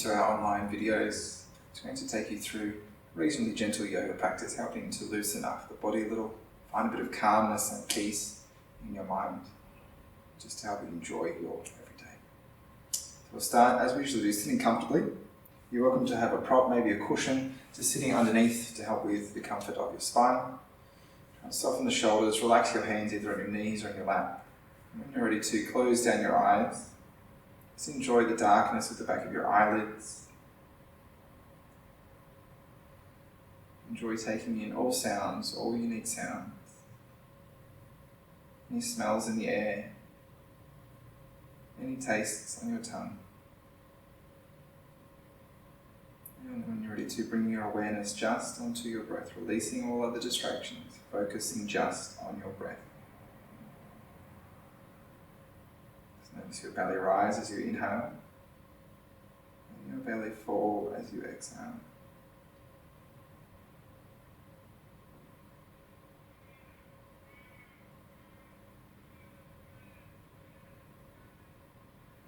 to our online videos. It's going to take you through a reasonably gentle yoga practice, helping to loosen up the body a little, find a bit of calmness and peace in your mind, just to help you enjoy your everyday. So we'll start, as we usually do, sitting comfortably. You're welcome to have a prop, maybe a cushion, just sitting underneath to help with the comfort of your spine. Try to soften the shoulders, relax your hands either on your knees or on your lap. And when you're ready to close down your eyes, just enjoy the darkness at the back of your eyelids. Enjoy taking in all sounds, all unique sounds. Any smells in the air, any tastes on your tongue. And when you're ready to bring your awareness just onto your breath, releasing all other distractions, focusing just on your breath. Notice your belly rise as you inhale, and your belly fall as you exhale.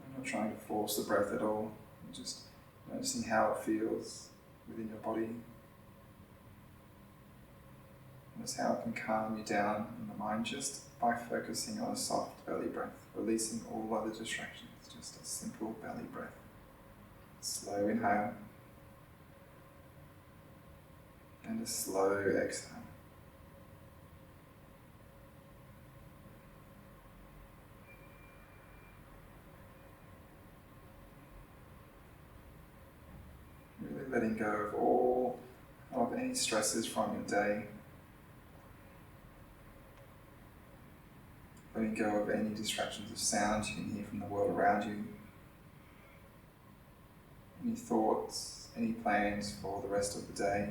I'm not trying to force the breath at all, I'm just noticing how it feels within your body. Notice how it can calm you down in the mind just by focusing on a soft belly breath, releasing all other distractions, just a simple belly breath. Slow inhale and a slow exhale. Really letting go of any stresses from your day. Letting go of any distractions of sound you can hear from the world around you. Any thoughts, any plans for the rest of the day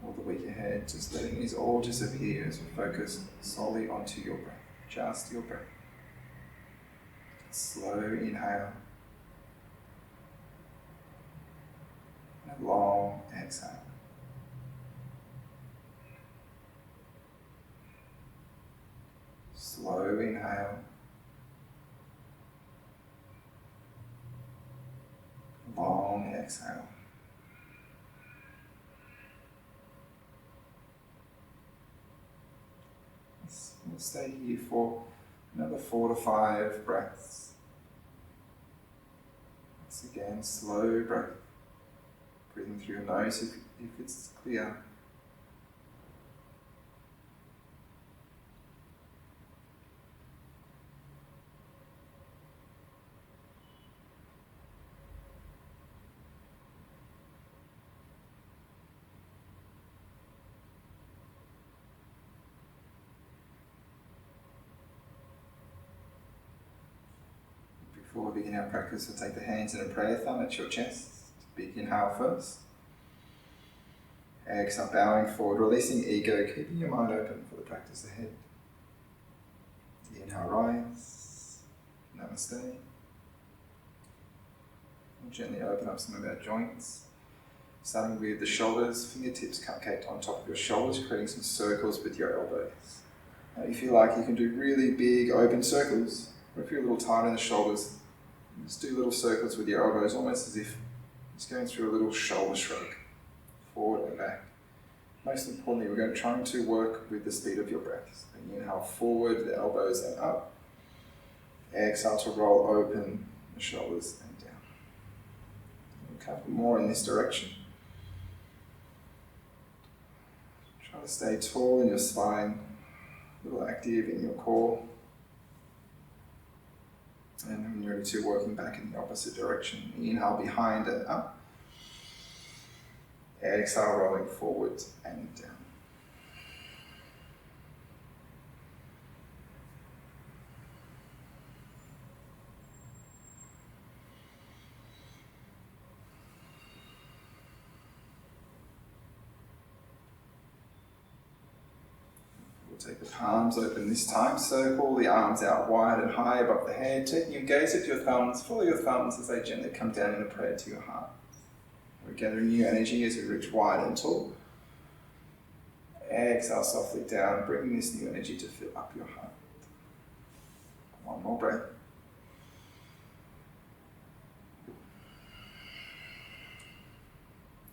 or the week ahead, just letting these all disappear as we focus solely onto your breath, just your breath. Slow inhale and a long exhale. Slow inhale, long exhale. We'll stay here for another 4 to 5 breaths. Once again, slow breath. Breathing through your nose if it's clear. Before we begin our practice, we'll take the hands in a prayer thumb at your chest. Big inhale first. Exhale, bowing forward, releasing ego, keeping your mind open for the practice ahead. Inhale, rise. Namaste. We'll gently open up some of our joints. Starting with the shoulders, fingertips cupcaked on top of your shoulders, creating some circles with your elbows. Now, if you like, you can do really big open circles, or if you're a little tight in the shoulders, just do little circles with your elbows, almost as if it's going through a little shoulder shrug, forward and back. Most importantly, we're going to try to work with the speed of your breath. So inhale forward, the elbows and up. Exhale to roll open the shoulders and down. A couple more in this direction. Try to stay tall in your spine, a little active in your core. And when you're ready to, working back in the opposite direction. Inhale behind and up. Exhale, rolling forward and down. Take the palms open this time, circle the arms out wide and high above the head, taking your gaze at your thumbs, follow your thumbs as they gently come down in a prayer to your heart. We're gathering new energy as we reach wide and tall. Exhale softly down, bringing this new energy to fill up your heart. One more breath.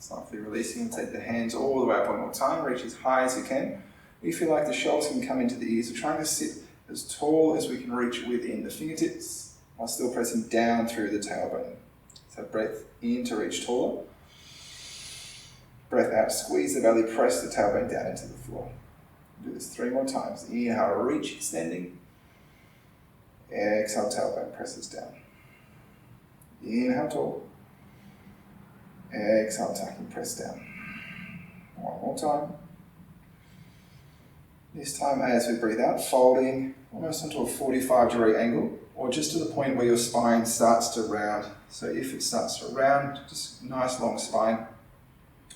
Softly releasing and take the hands all the way up one more time. Reach as high as you can. We feel like the shoulders can come into the ears. We're trying to sit as tall as we can reach within the fingertips while still pressing down through the tailbone. So breath in to reach taller. Breath out, squeeze the belly, press the tailbone down into the floor. Do this 3 more times. Inhale, reach, extending. Exhale, tailbone presses down. Inhale, tall. Exhale, tucking, press down. One more time. This time, as we breathe out, folding almost onto a 45-degree angle, or just to the point where your spine starts to round. So if it starts to round, just nice long spine.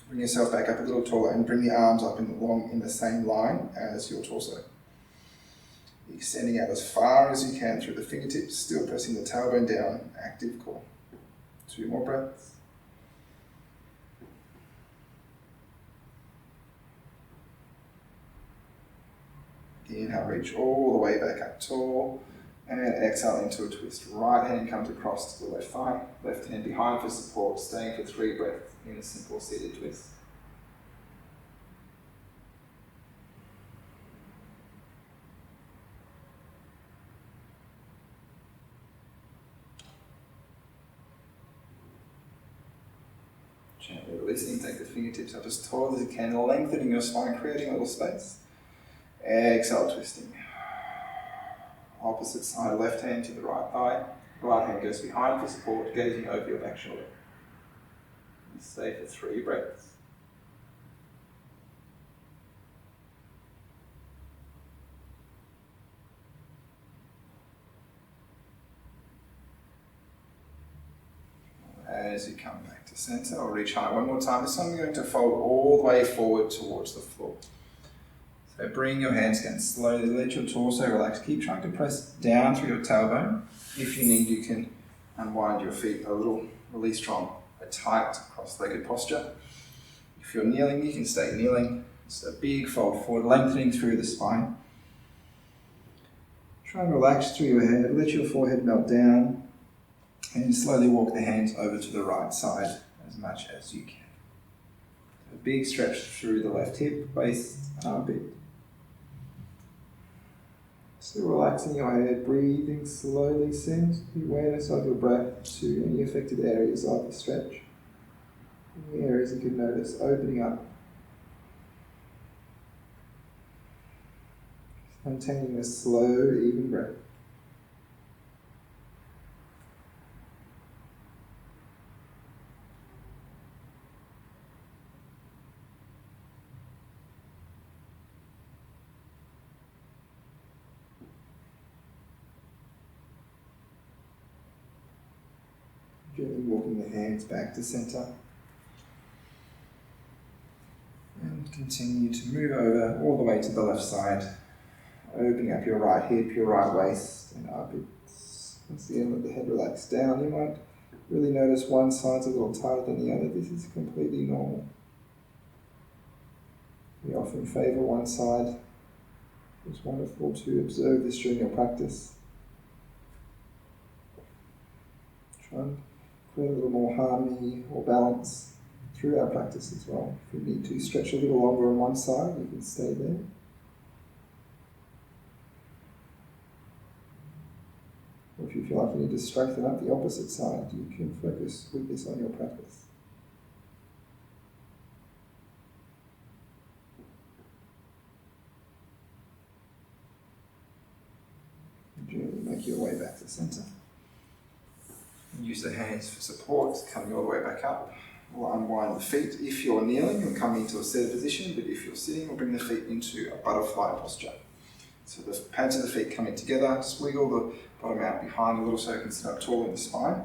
Bring yourself back up a little taller and bring the arms up in the same line as your torso. Extending out as far as you can through the fingertips, still pressing the tailbone down, active core. 2 more breaths. Inhale, reach all the way back up tall, and exhale into a twist. Right hand comes across to the left thigh, left hand behind for support, staying for 3 breaths in a simple seated twist. Gently releasing, take the fingertips up as tall as you can, lengthening your spine, creating a little space. Exhale, twisting. Opposite side, left hand to the right thigh. Right hand goes behind for support, gazing over your back shoulder. And stay for 3 breaths. As you come back to center, or reach high one more time. This time you're going to fold all the way forward towards the floor. So bring your hands down slowly, let your torso relax. Keep trying to press down through your tailbone. If you need, you can unwind your feet a little, release from a tight cross-legged posture. If you're kneeling, you can stay kneeling. Just a big fold forward, lengthening through the spine. Try and relax through your head, let your forehead melt down, and slowly walk the hands over to the right side as much as you can. A big stretch through the left hip, waist, armpit. Still relaxing your head, breathing slowly, send the awareness of your breath to any affected areas of the stretch. Any areas you can notice opening up. Maintaining a slow, even breath. Gently walking the hands back to center. And continue to move over all the way to the left side. Opening up your right hip, your right waist, and armpits. Once again, let the head relax down. You might really notice one side's a little tighter than the other. This is completely normal. We often favor one side. It's wonderful to observe this during your practice. Try and create a little more harmony or balance through our practice as well. If you need to stretch a little longer on one side, you can stay there. Or if you feel like you need to strengthen up the opposite side, you can focus with this on your practice. Gently make your way back to center. Use the hands for support, coming all the way back up. We'll unwind the feet. If you're kneeling, you'll come into a seated position, but if you're sitting, we'll bring the feet into a butterfly posture. So the pads of the feet coming together, squiggle the bottom out behind a little so you can sit up tall in the spine.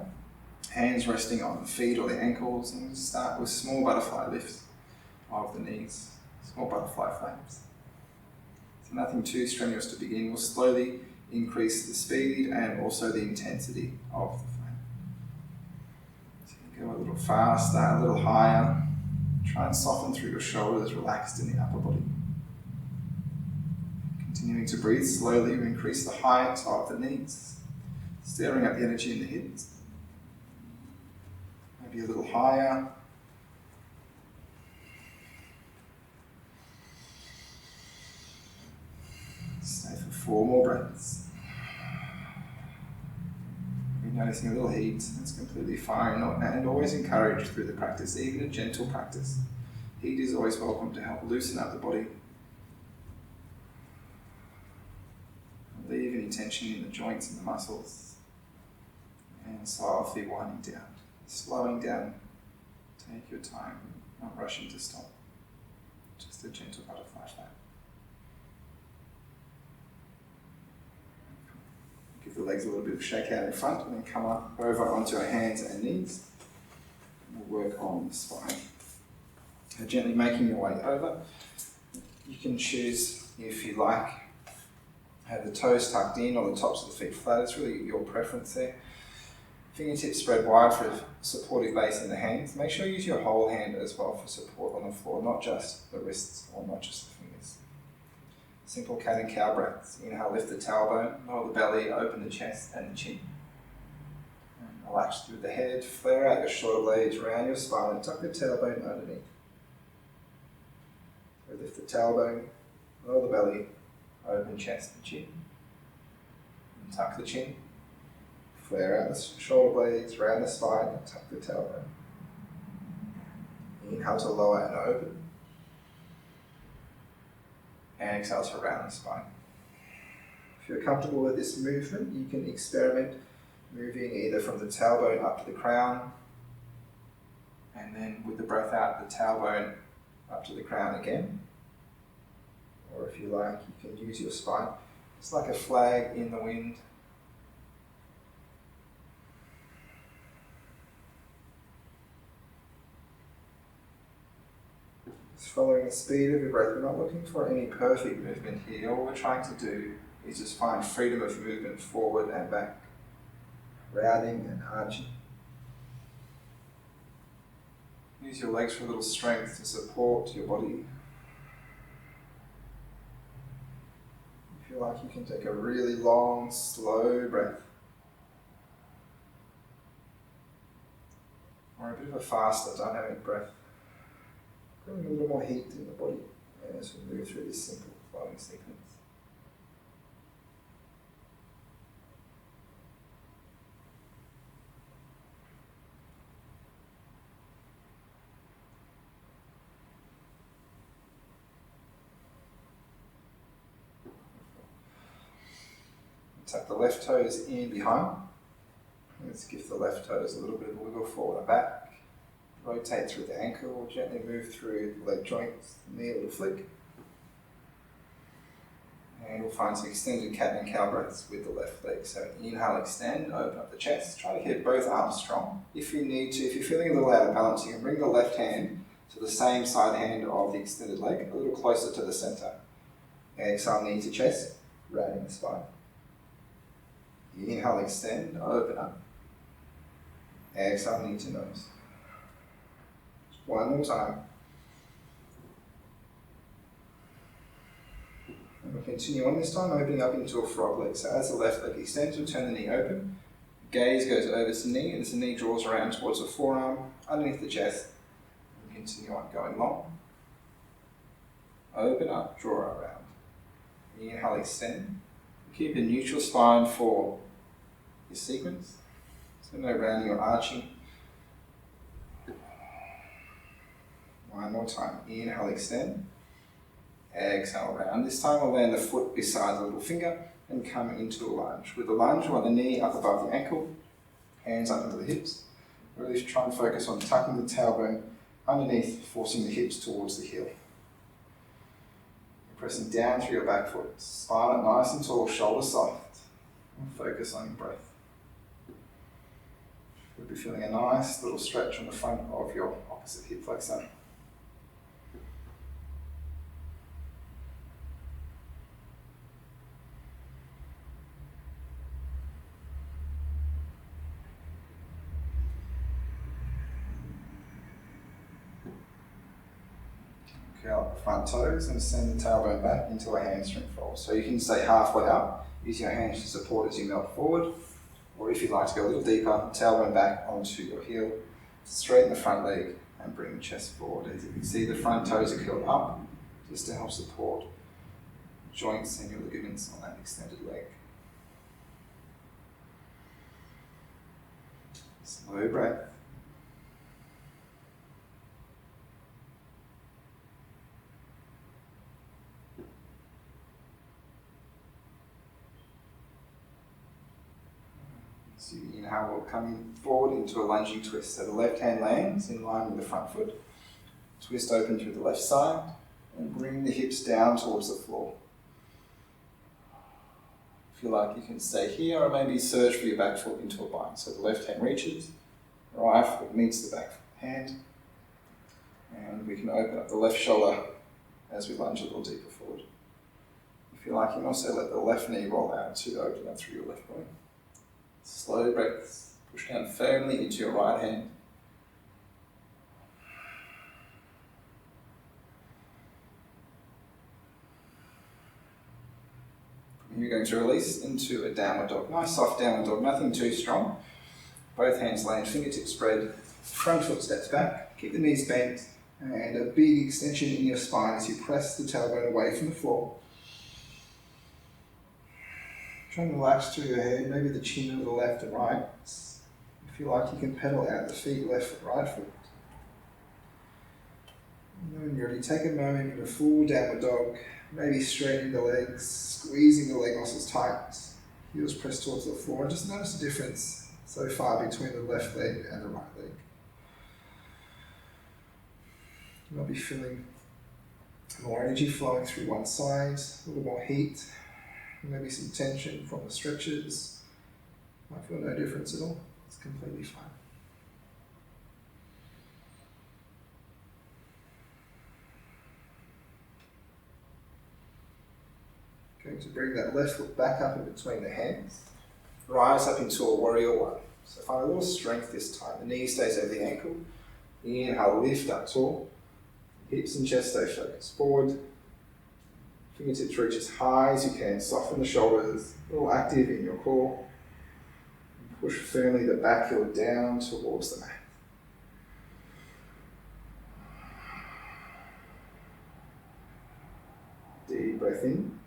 Hands resting on the feet or the ankles, and start with small butterfly lifts of the knees, small butterfly flames. So nothing too strenuous to begin. We'll slowly increase the speed and also the intensity of the flame. So you go a little faster, a little higher. Try and soften through your shoulders, relaxed in the upper body. Continuing to breathe slowly, we increase the height of the knees, stirring up the energy in the hips. Maybe a little higher. 4 more breaths. If you're noticing a little heat, that's completely fine, and always encouraged through the practice, even a gentle practice. Heat is always welcome to help loosen up the body. Leave any tension in the joints and the muscles. And softly winding down, slowing down. Take your time, not rushing to stop. Just a gentle butterfly flap. Give the legs a little bit of shake out in front and then come up over onto our hands and knees. We'll work on the spine. Gently making your way over. You can choose, if you like, have the toes tucked in or the tops of the feet flat. It's really your preference there. Fingertips spread wide for a supportive base in the hands. Make sure you use your whole hand as well for support on the floor, not just the wrists or not just the fingers. Simple cat and cow breaths. Inhale, lift the tailbone, lower the belly, open the chest and the chin. And relax through the head, flare out your shoulder blades, round your spine and tuck the tailbone underneath. So lift the tailbone, lower the belly, open chest and chin. And tuck the chin. Flare out the shoulder blades, round the spine and tuck the tailbone. Inhale to lower and open. And exhale to round the spine. If you're comfortable with this movement, you can experiment moving either from the tailbone up to the crown, and then with the breath out, the tailbone up to the crown again. Or if you like, you can use your spine. It's like a flag in the wind. Just following the speed of your breath. We're not looking for any perfect movement here. All we're trying to do is just find freedom of movement forward and back, rounding and arching. Use your legs for a little strength to support your body. If you like, you can take a really long, slow breath. Or a bit of a faster, dynamic breath. Bring a little more heat in the body as we move through this simple flowing sequence. Tuck the left toes in behind. Let's give the left toes a little bit of a wiggle forward and back. Rotate through the ankle, gently move through the leg joints, knee a little flick. And we'll find some extended cat and cow breaths with the left leg. So inhale, extend, open up the chest. Try to keep both arms strong. If you need to, if you're feeling a little out of balance, you can bring the left hand to the same side hand of the extended leg, a little closer to the center. Exhale, knee to chest, rounding the spine. Inhale, extend, open up. Exhale, knee to nose. One more time. And we'll continue on this time, opening up into a frog leg. So as the left leg extends, we'll turn the knee open. Gaze goes over to the knee, and as the knee draws around towards the forearm, underneath the chest. And continue on going long. Open up, draw around. Inhale, extend. Keep a neutral spine for this sequence. So no rounding or arching. One more time. Inhale, extend. Exhale, round. This time we'll land the foot beside the little finger and come into a lunge. With the lunge, we want the knee up above the ankle, hands up into the hips. Really try and focus on tucking the tailbone underneath, forcing the hips towards the heel. Pressing down through your back foot. Spine up nice and tall, shoulders soft. And focus on your breath. You'll be feeling a nice little stretch on the front of your opposite hip flexor. Curl up the front toes and send the tailbone back into a hamstring fold. So you can stay halfway up, use your hands to support as you melt forward, or if you'd like to go a little deeper, tailbone back onto your heel, straighten the front leg and bring the chest forward. As you can see, the front toes are curled up just to help support joints and your ligaments on that extended leg. Slow breath. So you inhale, we'll come in forward into a lunging twist. So the left hand lands in line with the front foot. Twist open through the left side and bring the hips down towards the floor. If you like, you can stay here or maybe surge for your back foot into a bind. So the left hand reaches, the right foot meets the back hand, and we can open up the left shoulder as we lunge a little deeper forward. If you like, you can also let the left knee roll out to open up through your left bone. Slow breaths. Push down firmly into your right hand. You're going to release into a downward dog. Nice soft downward dog, nothing too strong. Both hands land, fingertips spread, front foot steps back, keep the knees bent, and a big extension in your spine as you press the tailbone away from the floor. Try and relax through your head, maybe the chin to the left and right. If you like, you can pedal out the feet, left foot, right foot. And then when you're ready, take a moment in a full downward dog. Maybe straightening the legs, squeezing the leg muscles tight, heels pressed towards the floor, and just notice the difference so far between the left leg and the right leg. You might be feeling more energy flowing through one side, a little more heat, maybe some tension from the stretches. Might feel no difference at all. It's completely fine. Going to bring that left foot back up in between the hands. Rise up into a warrior one. So find a little strength this time. The knee stays over the ankle. Inhale, lift up tall. Hips and chest stay focused forward. Fingertips reach as high as you can. Soften the shoulders. A little active in your core. And push firmly the back heel down towards the mat. Deep breath in.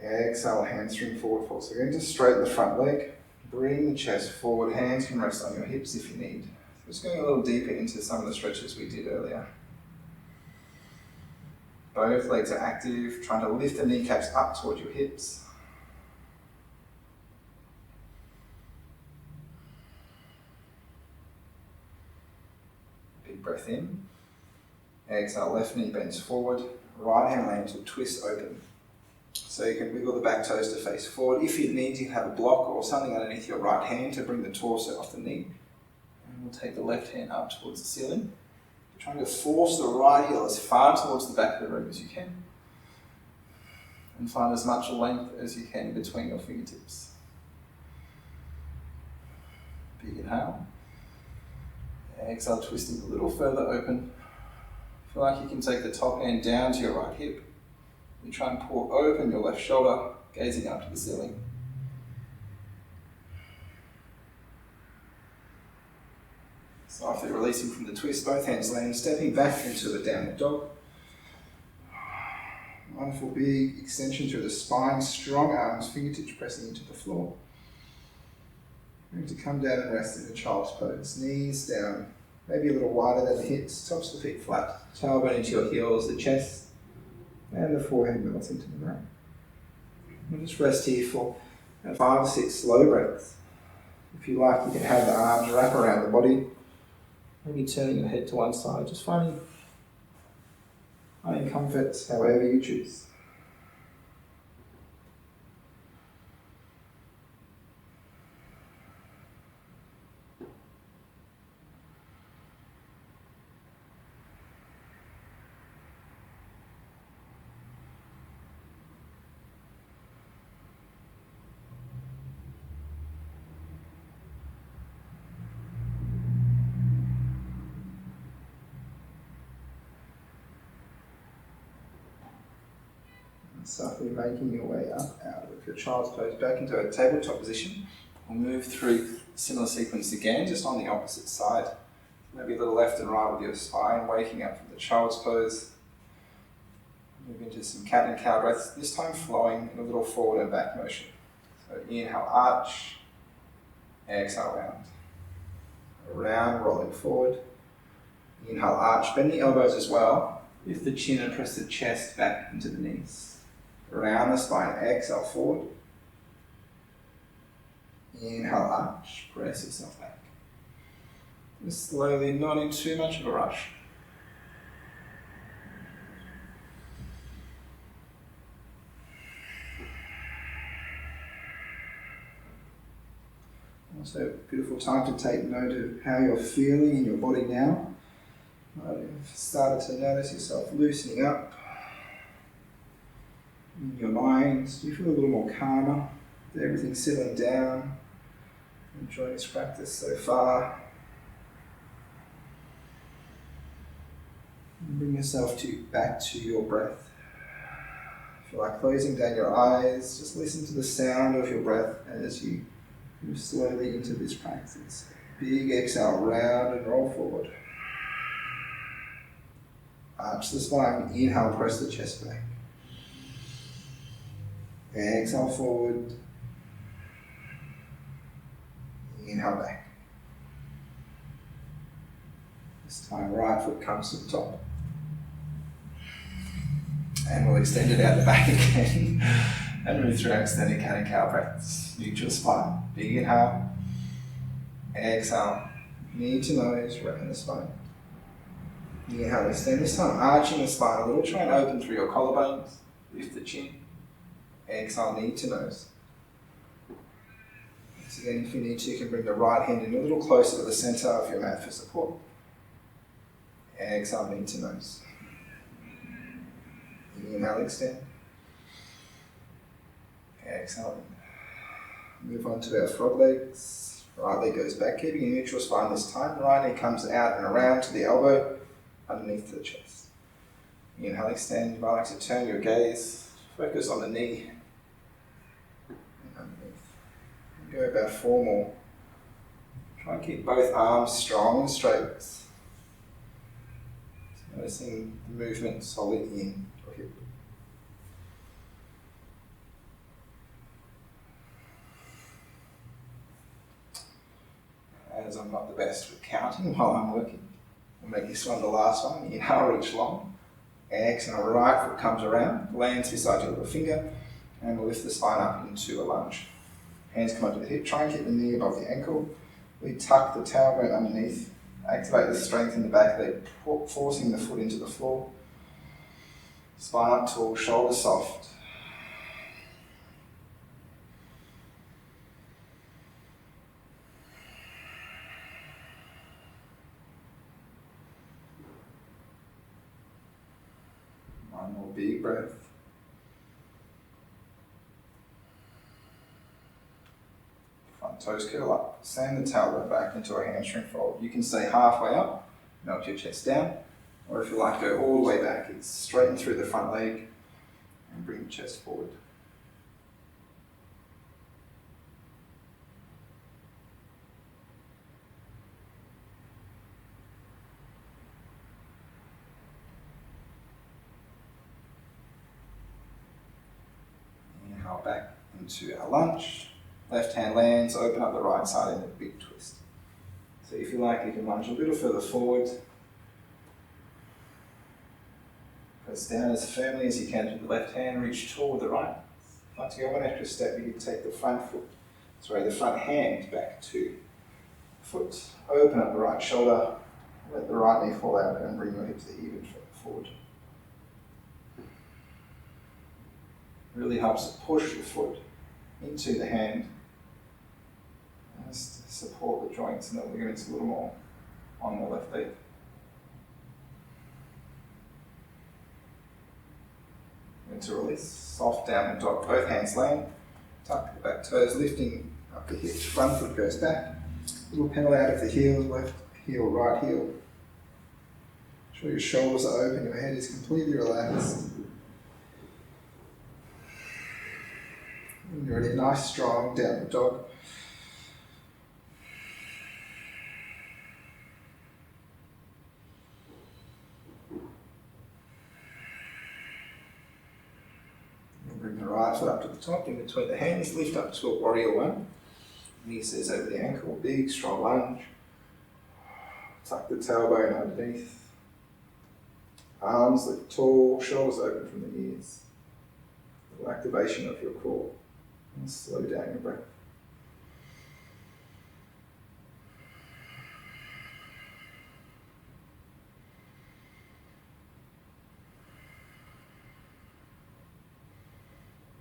Exhale, hamstring forward fold. So you're going to straighten the front leg. Bring the chest forward. Hands can rest on your hips if you need. So just going a little deeper into some of the stretches we did earlier. Both legs are active, trying to lift the kneecaps up towards your hips. Big breath in. Exhale, left knee bends forward. Right hand lands will twist open. So you can wiggle the back toes to face forward. If you need, you can have a block or something underneath your right hand to bring the torso off the knee. And we'll take the left hand up towards the ceiling. Trying to force the right heel as far towards the back of the room as you can. And find as much length as you can between your fingertips. Big inhale. Exhale, twisting a little further open. Feel like you can take the top hand down to your right hip. You try and pull open your left shoulder, gazing up to the ceiling. Softly releasing from the twist, both hands land, stepping back into the downward dog. Wonderful big extension through the spine, strong arms, fingertips pressing into the floor. You're going to come down and rest in the child's pose. Knees down, maybe a little wider than the hips, tops of the feet flat. Tailbone into your heels, the chest and the forehead melts into the mat. We'll just rest here for 5 or 6 slow breaths. If you like, you can have the arms wrap around the body. Maybe turning your head to one side, just finding comfort however you choose. Softly making your way up out of your child's pose back into a tabletop position. We'll move through a similar sequence again, just on the opposite side. Maybe a little left and right with your spine, waking up from the child's pose. Move into some cat and cow breaths, this time flowing in a little forward and back motion. So inhale, arch, exhale, round. Round, rolling forward. Inhale, arch, bend the elbows as well. Lift the chin and press the chest back into the knees. Round the spine, exhale, forward. Inhale, arch, press yourself back. Just slowly, not in too much of a rush. Also, a beautiful time to take note of how you're feeling in your body now. You've started to notice yourself loosening up in your mind. Do you feel a little more calmer? Is everything settling down? Enjoying this practice so far. And bring yourself back to your breath. If you like closing down your eyes, just listen to the sound of your breath as you move slowly into this practice. Big exhale, round and roll forward. Arch the spine, inhale, press the chest back. Exhale forward. Inhale back. This time right foot comes to the top. And we'll extend it out the back again. And move through our extended cat and cow breaths. Neutral spine. Big inhale. Exhale. Knee to nose, round the spine. Inhale, extend. This time arching the spine a little. Try and open through your collarbones. Lift the chin. Exhale, knee to nose. Once again, if you need to, you can bring the right hand in a little closer to the center of your mat for support. Exhale, knee to nose. Inhale, extend. Exhale. Move on to our frog legs. Right leg goes back, keeping a neutral spine this time. Right knee comes out and around to the elbow, underneath the chest. Inhale, extend. You might like to turn your gaze, focus on the knee. And underneath. Go about 4 more. Try and keep both arms strong and straight. So noticing the movement solid in your hip. As I'm not the best with counting while I'm working, we'll make this one the last one. Inhale, reach long. Exhale, right foot comes around, lands beside your little finger, and we'll lift the spine up into a lunge. Hands come onto the hip, try and keep the knee above the ankle. We tuck the tailbone underneath, activate the strength in the back leg, forcing the foot into the floor. Spine up tall, shoulders soft. One more big breath. Front toes curl up. Send the tailbone back into a hamstring fold. You can stay halfway up, melt your chest down, or if you like, go all the way back. It's straighten through the front leg and bring the chest forward. Inhale back into our lunge. Left hand lands, open up the right side in a big twist. So if you like, you can lunge a little further forward. Press down as firmly as you can with the left hand, reach tall with the right. If you'd like to go one extra step, you can take the front hand back to foot. Open up the right shoulder, let the right knee fall out and bring your hips even forward. Really helps to push the foot into the hand. Just to support the joints, and then we'll go into a little more on the left leg. And to release, soft downward dog, both hands land, tuck the back toes, lifting up the hips, front foot goes back, little pedal out of the heels, left heel, right heel. Make sure your shoulders are open, your head is completely relaxed. And you're ready, a nice strong downward dog. right foot up to the top, in between the hands, lift up to a warrior one. Knees says over the ankle, big strong lunge. Tuck the tailbone underneath. Arms lift tall, shoulders open from the ears. A little activation of your core. And slow down your breath.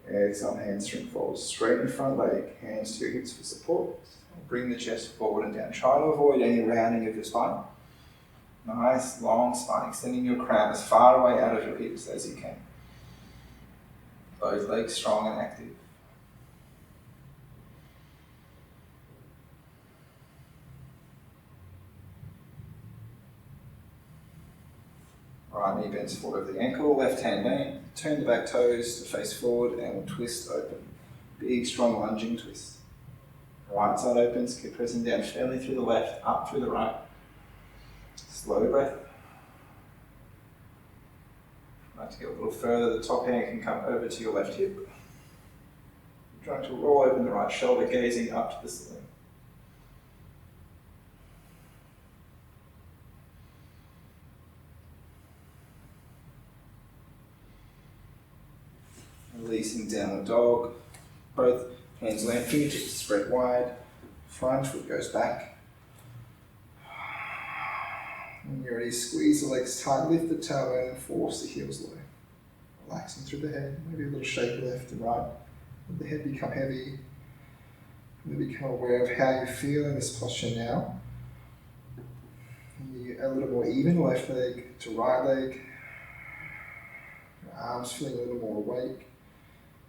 Exhale, hamstring folds. Straighten front leg, hands to your hips for support. Bring the chest forward and down. Try to avoid any rounding of your spine. Nice long spine, extending your crown as far away out of your hips as you can. Both legs strong and active. Right knee bends forward over the ankle, left hand lean. Turn the back toes to face forward and we'll twist open. Big, strong lunging twist. Right side opens, keep pressing down fairly through the left, up through the right. Slow breath. Like to get a little further, the top hand can come over to your left hip. You're trying to roll open the right shoulder, gazing up to the ceiling. Releasing downward dog. Both hands land, fingertips spread wide. Front foot goes back. When you're ready, squeeze the legs tight, lift the tailbone and force the heels low. Relaxing through the head, maybe a little shake left and right. Let the head become heavy. Really become aware of how you feel in this posture now. And you a little more even, left leg to right leg. Your arms feeling a little more awake.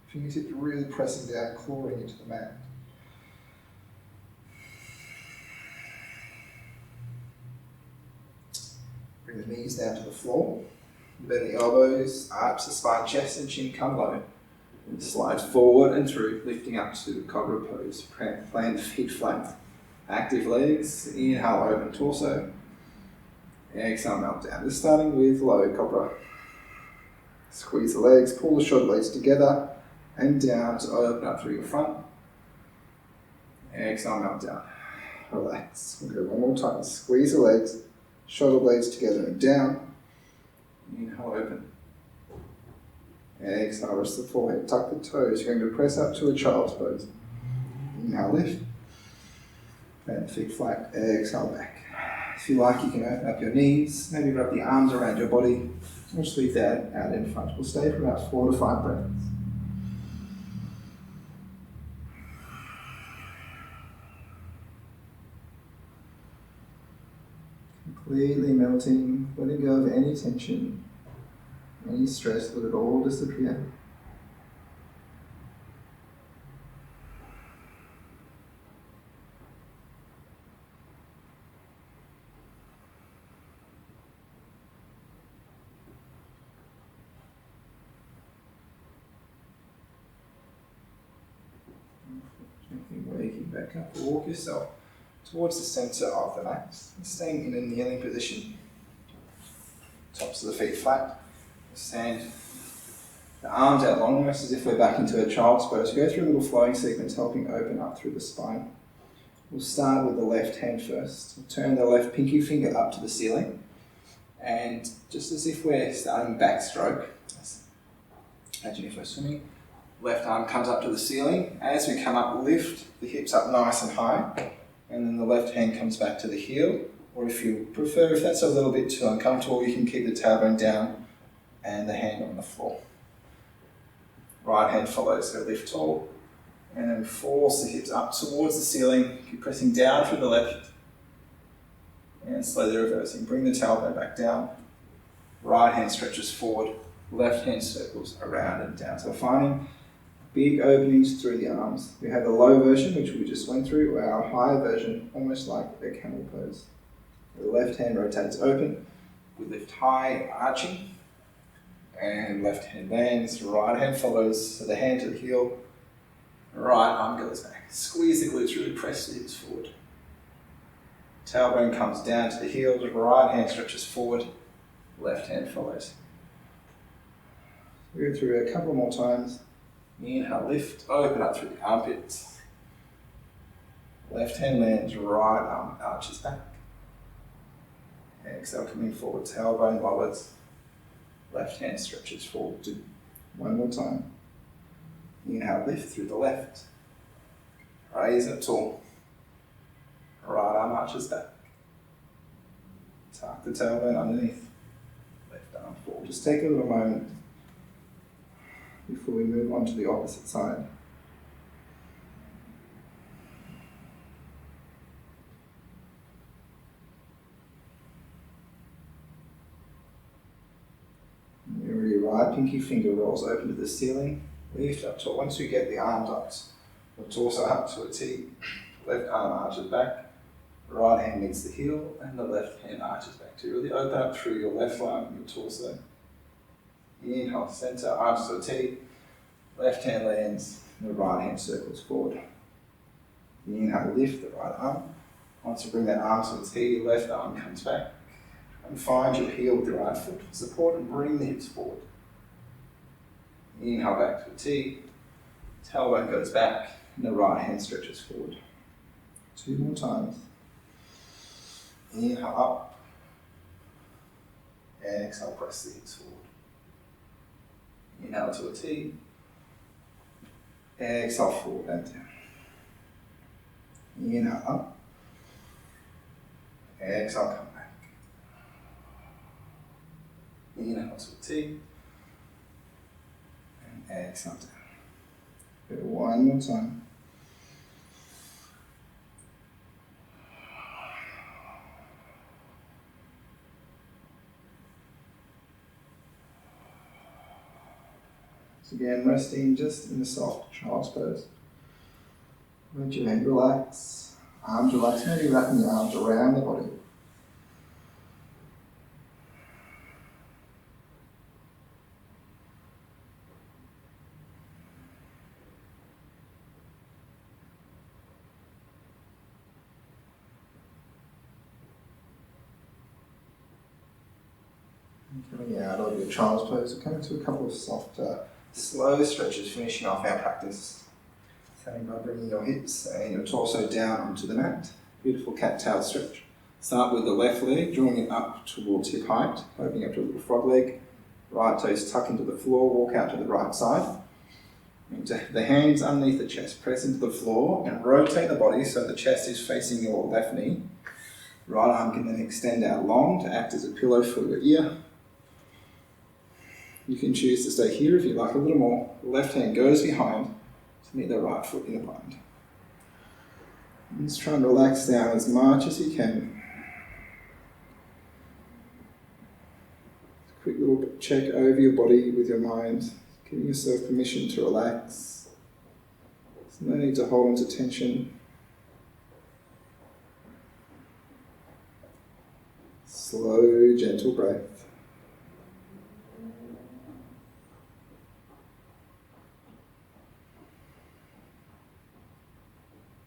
Fingertips really pressing down, clawing into the mat. Bring the knees down to the floor. Bend the elbows, arch the spine, chest and chin come low. And slide forward and through, lifting up to cobra pose. Plant feet flat. Active legs. Inhale, open torso. Exhale, melt down. Just starting with low cobra. Squeeze the legs, pull the shoulder blades together and down to open up through your front. Exhale, melt down. Relax. We'll go one more time. Squeeze the legs, shoulder blades together and down. Inhale, open. Exhale, rest the forehead. Tuck the toes. You're going to press up to a child's pose. Inhale, lift. Plant the feet flat. Exhale, back. If you like, you can open up your knees. Maybe wrap the arms around your body. Or just leave that out in front. We'll stay for about 4 to 5 breaths. Completely melting, letting go of any tension, any stress, let it all disappear. Gently waking back up, walk yourself towards the centre of the mat, staying in a kneeling position. Tops of the feet flat. Stand the arms out long, almost as if we're back into a child's pose. Go through a little flowing sequence, helping open up through the spine. We'll start with the left hand first. We'll turn the left pinky finger up to the ceiling. And just as if we're starting backstroke, imagine if we're swimming, left arm comes up to the ceiling. As we come up, lift the hips up nice and high. And then the left hand comes back to the heel, or if you prefer, if that's a little bit too uncomfortable, you can keep the tailbone down and the hand on the floor. Right hand follows, so lift tall, and then force the hips up towards the ceiling, keep pressing down through the left, and slowly reversing. Bring the tailbone back down, right hand stretches forward, left hand circles around and down. So finding big openings through the arms. We have the low version, which we just went through, or our higher version, almost like a camel pose. The left hand rotates open, we lift high, arching, and left hand lands, right hand follows, so the hand to the heel, right arm goes back. Squeeze the glutes, really press the hips forward. Tailbone comes down to the heel, the right hand stretches forward, left hand follows. We go through a couple more times. Inhale, lift, open up through the armpits. Left hand lands, right arm arches back. Exhale, coming forward, tailbone lowers. Left hand stretches forward. Do one more time. Inhale, lift through the left. Raise it tall. Right arm arches back. Tuck the tailbone underneath. Left arm forward. Just take a little moment before we move on to the opposite side. Your right pinky finger rolls open to the ceiling. Lift up tall. Once you get the arms up, the torso up to a T. Left arm arches back. Right hand meets the heel, and the left hand arches back. To really open up through your left arm and your torso. Inhale, center, arms to a T. Left hand lands, and the right hand circles forward. Inhale, lift the right arm. Once you bring that arm to a T, left arm comes back. And find your heel with the right foot for support and bring the hips forward. Inhale back to a T. Tailbone goes back, and the right hand stretches forward. 2 more times. Inhale up. And exhale, press the hips forward. Inhale to a T. Exhale, forward and down. Inhale up. Exhale, come back. Inhale to a T. And exhale down. Do it one more time. So again, resting just in the soft child's pose. Let your head relax, arms relax, maybe wrapping your arms around the body. Coming out of your child's pose, we're coming to a couple of soft, slow stretches, finishing off our practice. Starting by bringing your hips and your torso down onto the mat. Beautiful cat-tail stretch. Start with the left leg, drawing it up towards hip height, opening up to a little frog leg. Right toes tuck into the floor, walk out to the right side. Into the hands underneath the chest, press into the floor and rotate the body so the chest is facing your left knee. Right arm can then extend out long to act as a pillow for your ear. You can choose to stay here if you like a little more. The left hand goes behind to meet the right foot in the bind. And just try and relax down as much as you can. Quick little check over your body with your mind, giving yourself permission to relax. There's no need to hold on to tension. Slow, gentle breath.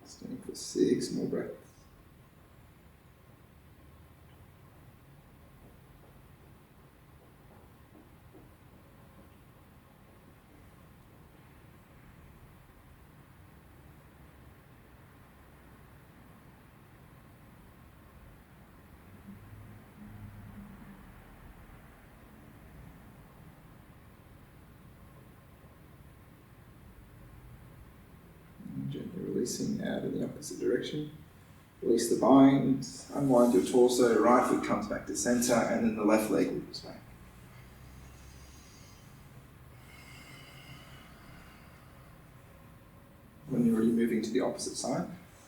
Staying for 6 more breaths. Gently releasing out in the opposite direction. Release the bind, unwind your torso, right foot comes back to center, and then the left leg moves back. When you're already moving to the opposite side,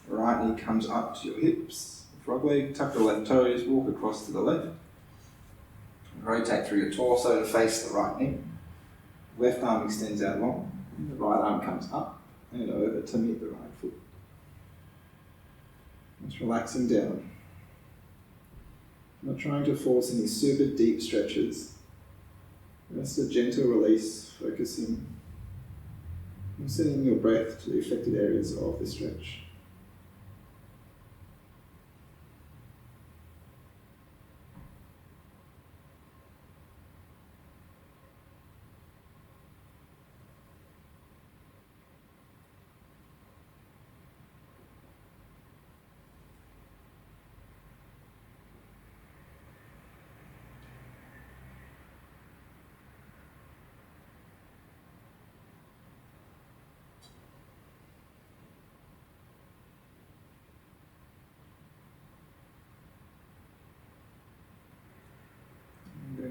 the right knee comes up to your hips, frog leg, tuck the left toes, walk across to the left. Rotate through your torso to face the right knee. Left arm extends out long, the right arm comes up and over to meet the right foot. Just relaxing down. Not trying to force any super deep stretches. Just a gentle release, focusing on sending your breath to the affected areas of the stretch.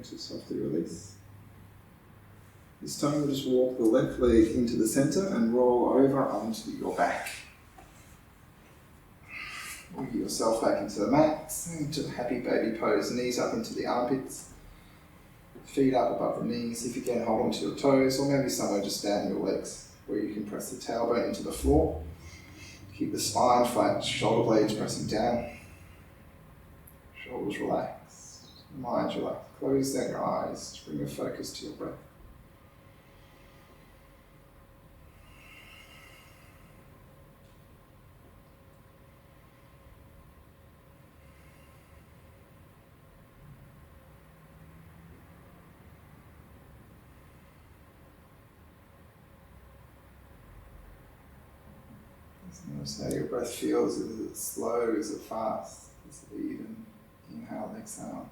going to softly release. This time we'll just walk the left leg into the centre and roll over onto your back. Get yourself back into the mat, into the happy baby pose, knees up into the armpits, feet up above the knees. If you can, hold onto your toes, or maybe somewhere just down your legs where you can press the tailbone into the floor. Keep the spine flat, shoulder blades pressing down, shoulders relaxed, mind relaxed. Close down your eyes, bring your focus to your breath. Notice how your breath feels. Is it slow? Is it fast? Is it even? Inhale and exhale.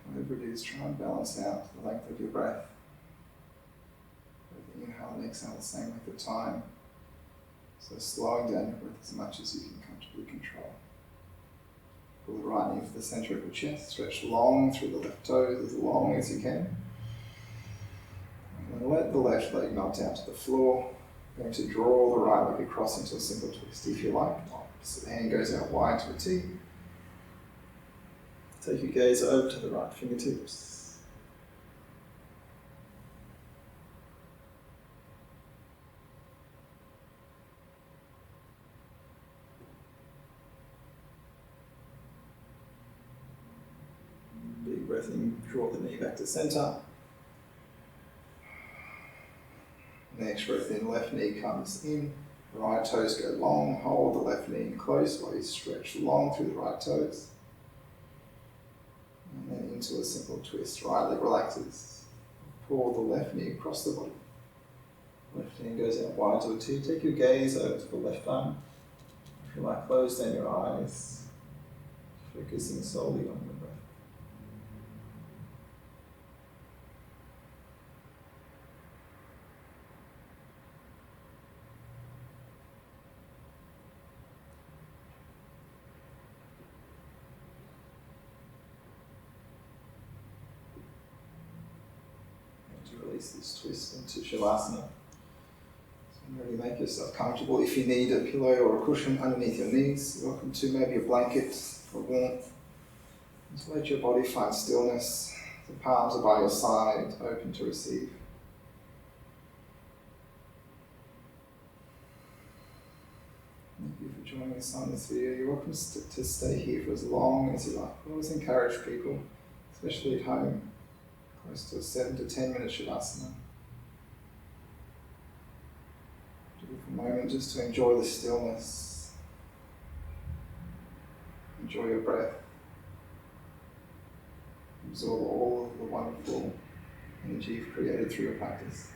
Whatever it is, try and balance out the length of your breath. Both inhale and exhale the same length of time. So slowing down your breath as much as you can comfortably control. Pull the right knee to the centre of your chest. Stretch long through the left toes, as long as you can. And then let the left leg melt down to the floor. Going to draw the right leg across into a simple twist if you like. So the hand goes out wide to a T. Take your gaze over to the right fingertips. Big breath in, draw the knee back to centre. Next breath in, left knee comes in, right toes go long, hold the left knee in close while you stretch long through the right toes. And then into a simple twist, right leg relaxes. Pull the left knee across the body. Left knee goes out wide to a T. Take your gaze over to the left arm. If you like, close down your eyes, focusing solely on your breath. Release this twist into Shavasana. So really make yourself comfortable. If you need a pillow or a cushion underneath your knees, you're welcome to, maybe a blanket for warmth. Just let your body find stillness. The palms are by your side, open to receive. Thank you for joining us on this video. You're welcome to stay here for as long as you like. I always encourage people, especially at home, close to a 7 to 10 minute Shavasana. Take a moment just to enjoy the stillness. Enjoy your breath. Absorb all of the wonderful energy you've created through your practice.